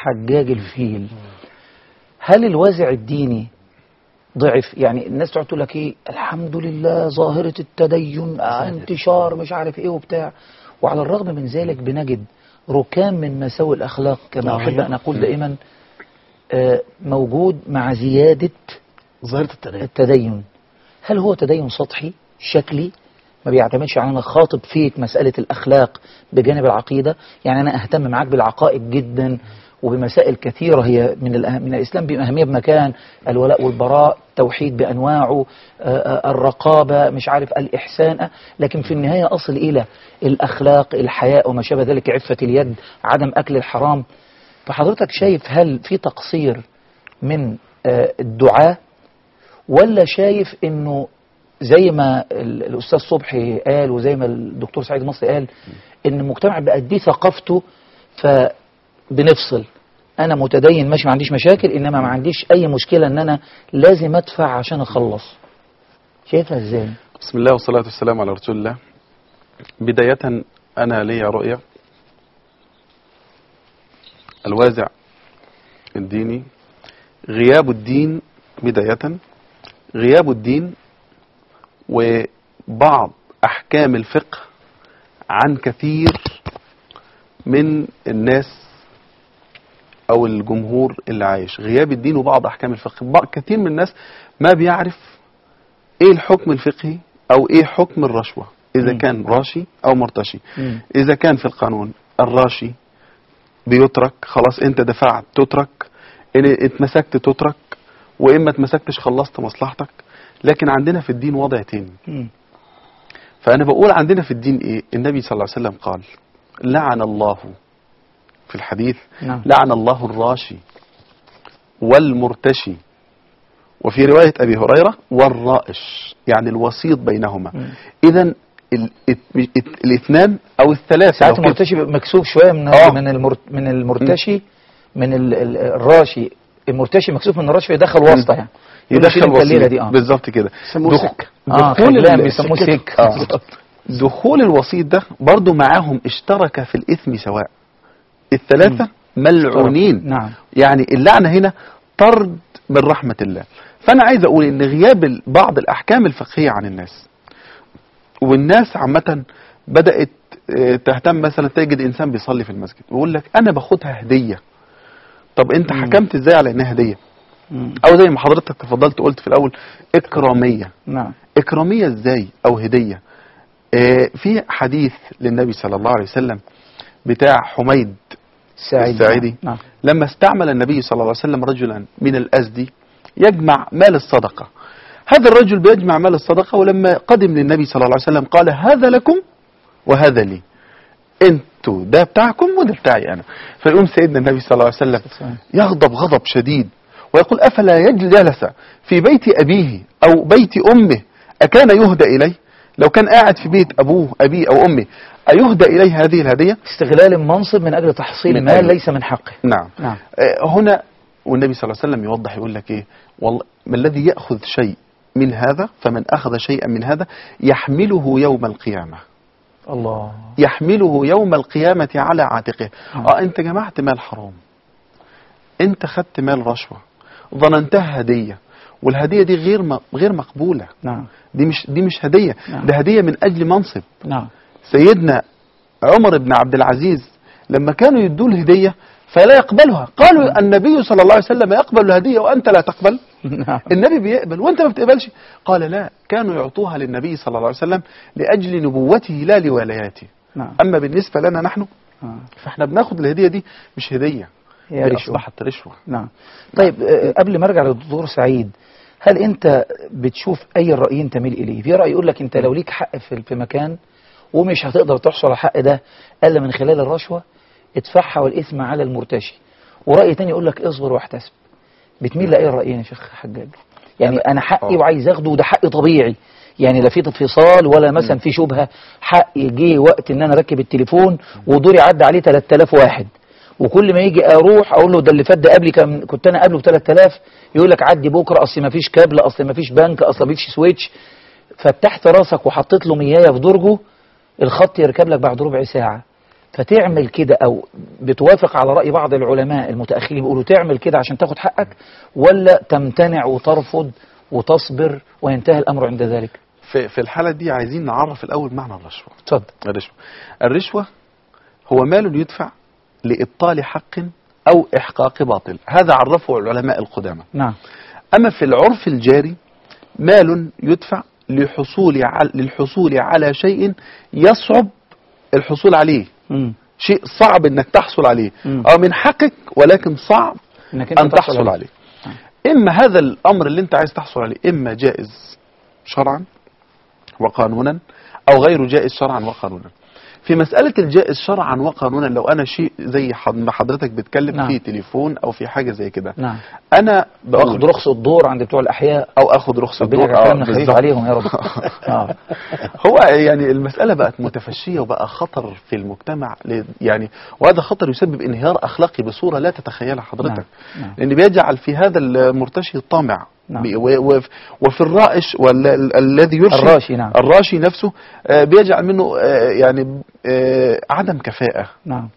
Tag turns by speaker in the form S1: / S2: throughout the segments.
S1: حجاج الفيل. هل الوازع الديني ضعف؟ يعني الناس تقعد تقول لك ايه، الحمد لله ظاهرة التدين انتشار مش عارف ايه وبتاع، وعلى الرغم من ذلك بنجد ركام من مساوئ الأخلاق كما أحب أن أقول دائما موجود مع زيادة
S2: ظاهرة
S1: التدين. هل هو تدين سطحي شكلي ما بيعتمدش على أنا خاطب فيه مسألة الأخلاق بجانب العقيدة؟ يعني أنا أهتم معاك بالعقائد جدا وبمسائل كثيرة هي من الإسلام بأهمية بمكان، الولاء والبراء، التوحيد بأنواعه، الرقابة، مش عارف الإحسان، لكن في النهاية أصل إلى الأخلاق، الحياء وما شابه ذلك، عفة اليد، عدم أكل الحرام. فحضرتك شايف هل في تقصير من الدعاة، ولا شايف إنه زي ما الأستاذ صبحي قال وزي ما الدكتور سعيد مصري قال إن المجتمع بقى دي ثقافته، فبنفصل أنا متدين ماشي ما عنديش مشاكل، إنما ما عنديش أي مشكلة إن أنا لازم أدفع عشان أخلص؟ شايفها إزاي؟
S3: بسم الله والصلاة والسلام على رسول الله. بداية أنا لي رؤية الوازع الديني، غياب الدين، بداية غياب الدين وبعض أحكام الفقه عن كثير من الناس أو الجمهور اللي عايش. غياب الدين وبعض أحكام الفقه، كثير من الناس ما بيعرف إيه الحكم الفقهي أو إيه حكم الرشوة، إذا كان راشي أو مرتشي. إذا كان في القانون الراشي بيترك، خلاص أنت دفعت تترك، إن اتمسكت تترك، وإما اتمسكتش خلصت مصلحتك. لكن عندنا في الدين وضع تاني. فأنا بقول عندنا في الدين إيه؟ النبي صلى الله عليه وسلم قال لعن الله في الحديث لعن الله الراشي والمرتشي، وفي رواية أبي هريرة والرائش، يعني الوسيط بينهما. إذن الاثنان أو الثلاثة.
S1: ساعات المرتشي مكسوب شوية من المرتشي، من الراشي. المرتشي مكسوب من الراشي يدخل واسطة، يعني
S3: يدخل وسيط بالظبط كده.
S1: بيسموه سك.
S3: دخول الوسيط ده برضو معاهم اشترك في الإثم سواء. الثلاثة ملعونين.
S1: نعم.
S3: يعني اللعنة هنا طرد من رحمة الله. فأنا عايز أقول إن غياب بعض الأحكام الفقهية عن الناس، والناس عامة بدأت تهتم. مثلا تجد إنسان بيصلي في المسجد ويقول لك أنا باخدها هدية. طب أنت حكمت إزاي على إنها هدية؟ أو زي ما حضرتك تفضلت قلت في الأول إكرامية.
S1: نعم.
S3: إكرامية إزاي أو هدية؟ في حديث للنبي صلى الله عليه وسلم بتاع حميد الساعدي.
S1: نعم.
S3: لما استعمل النبي صلى الله عليه وسلم رجلا من الأزدي يجمع مال الصدقة. هذا الرجل بيجمع مال الصدقة، ولما قدم للنبي صلى الله عليه وسلم قال هذا لكم وهذا لي، انتوا ده بتاعكم وده بتاعي أنا. فيقوم سيدنا النبي صلى الله عليه وسلم يغضب غضب شديد ويقول أفلا جلس في بيت أبيه أو بيت أمه أكان يهدى إليه؟ لو كان قاعد في بيت أبيه أو أمه أيهدى إليه هذه الهدية؟
S1: استغلال المنصب من أجل تحصيل مال ليس من حقه.
S3: نعم. هنا والنبي صلى الله عليه وسلم يوضح يقول لك إيه؟ والله ما الذي يأخذ شيء من هذا، فمن أخذ شيئا من هذا يحمله يوم القيامة.
S1: الله.
S3: يحمله يوم القيامة على عاتقه. أنت جمعت مال حرام، أنت خدت مال رشوة، ظننتها هدية، والهدية دي غير مقبولة.
S1: نعم.
S3: دي مش هدية. نعم. ده هدية من أجل منصب.
S1: نعم.
S3: سيدنا عمر بن عبد العزيز لما كانوا يدوا الهدية فلا يقبلها، قالوا النبي صلى الله عليه وسلم يقبل الهدية وأنت لا تقبل.
S1: نعم.
S3: النبي بيقبل وأنت ما بتقبلش. قال لا، كانوا يعطوها للنبي صلى الله عليه وسلم لأجل نبوته لا لولاياته.
S1: نعم.
S3: أما بالنسبة لنا نحن فإحنا بناخد الهدية دي مش هدية، هي أصبحت رشوة.
S1: نعم. طيب قبل ما أرجع للدكتور سعيد، هل أنت بتشوف أي رأي تميل إليه؟ في رأي يقول لك أنت لو ليك حق في مكان ومش هتقدر تحصل على الحق ده إلا من خلال الرشوة، ادفعها والإثم على المرتشي. ورأي تاني يقول لك اصبر واحتسب. بتميل لأي رأيين يا شيخ حجاج؟ يعني أنا حقي وعايز أخده وده حق طبيعي، يعني لا في انفصال ولا مثلا في شبهة. حقي جه وقت إن أنا أركب التليفون ودوري عدى عليه 3000 واحد، وكل ما يجي أروح أقول له ده اللي فات ده قبلي كنت أنا قبله ب 3000، يقول لك عدي بكرة، أصل ما فيش كابل، أصل ما فيش بنك، أصل ما فيش سويتش. فتحت راسك وحطيت له مياية في درجه، الخط يركب لك بعد ربع ساعة. فتعمل كده أو بتوافق على رأي بعض العلماء المتأخرين بيقولوا تعمل كده عشان تاخد حقك، ولا تمتنع وترفض وتصبر وينتهي الأمر عند ذلك؟
S3: في الحالة دي عايزين نعرف الأول معنى الرشوة.
S1: اتفضل.
S3: الرشوة هو مال يدفع لإبطال حق أو إحقاق باطل، هذا عرفه العلماء القدامى.
S1: نعم.
S3: أما في العرف الجاري مال يدفع للحصول على شيء يصعب الحصول عليه، شيء صعب انك تحصل عليه، او من حقك ولكن صعب ان تحصل عليه. اما هذا الامر اللي انت عايز تحصل عليه اما جائز شرعا وقانونا او غير جائز شرعا وقانونا. في مسألة الجائز شرعا وقانونا، لو انا شيء زي ما حضرتك بتكلم
S1: نعم.
S3: في تليفون او في حاجة زي كده،
S1: نعم.
S3: انا
S1: باخد رخصة الدور عند بتوع الاحياء،
S3: او اخد رخصة الدور،
S1: ربنا خفيف عليهم يا رب.
S3: هو يعني المسألة بقت متفشية وبقى خطر في المجتمع، يعني وهذا خطر يسبب انهيار اخلاقي بصورة لا تتخيلها حضرتك.
S1: نعم.
S3: لان بيجعل في هذا المرتشي الطامع،
S1: نعم.
S3: وفي الرائش والذي يرشي
S1: الراشي، نعم.
S3: الراشي نفسه بيجعل منه يعني عدم كفاءة.
S1: نعم.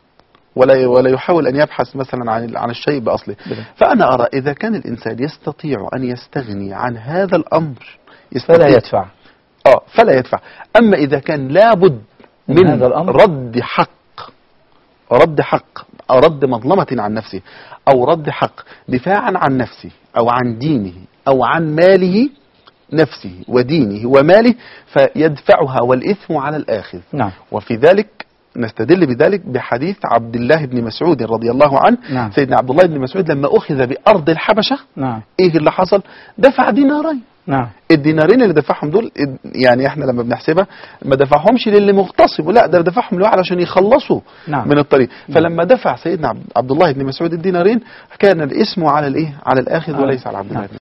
S3: ولا يحاول أن يبحث مثلا عن الشيء بأصله. فأنا أرى إذا كان الإنسان يستطيع أن يستغني عن هذا الأمر
S1: فلا يدفع.
S3: فلا يدفع. أما إذا كان لابد من هذا الأمر رد حق أو رد مظلمة عن نفسه أو رد حق دفاعا عن نفسه أو عن دينه أو عن ماله، نفسه ودينه وماله، فيدفعها والإثم على الآخذ.
S1: نعم.
S3: وفي ذلك نستدل بذلك بحديث عبد الله بن مسعود رضي الله عنه.
S1: نعم.
S3: سيدنا عبد الله بن مسعود لما أخذ بأرض الحبشة،
S1: نعم.
S3: إيه اللي حصل؟ دفع دينارين.
S1: نعم.
S3: الدينارين اللي دفعهم دول، يعني احنا لما بنحسبها ما دفعهمش للي مغتصب، لا ده دفعهم له علشان يخلصوا. نعم. من الطريق. فلما دفع سيدنا عبد الله بن مسعود الدينارين كان الاسم على الايه؟ على الآخذ وليس على عبد الله.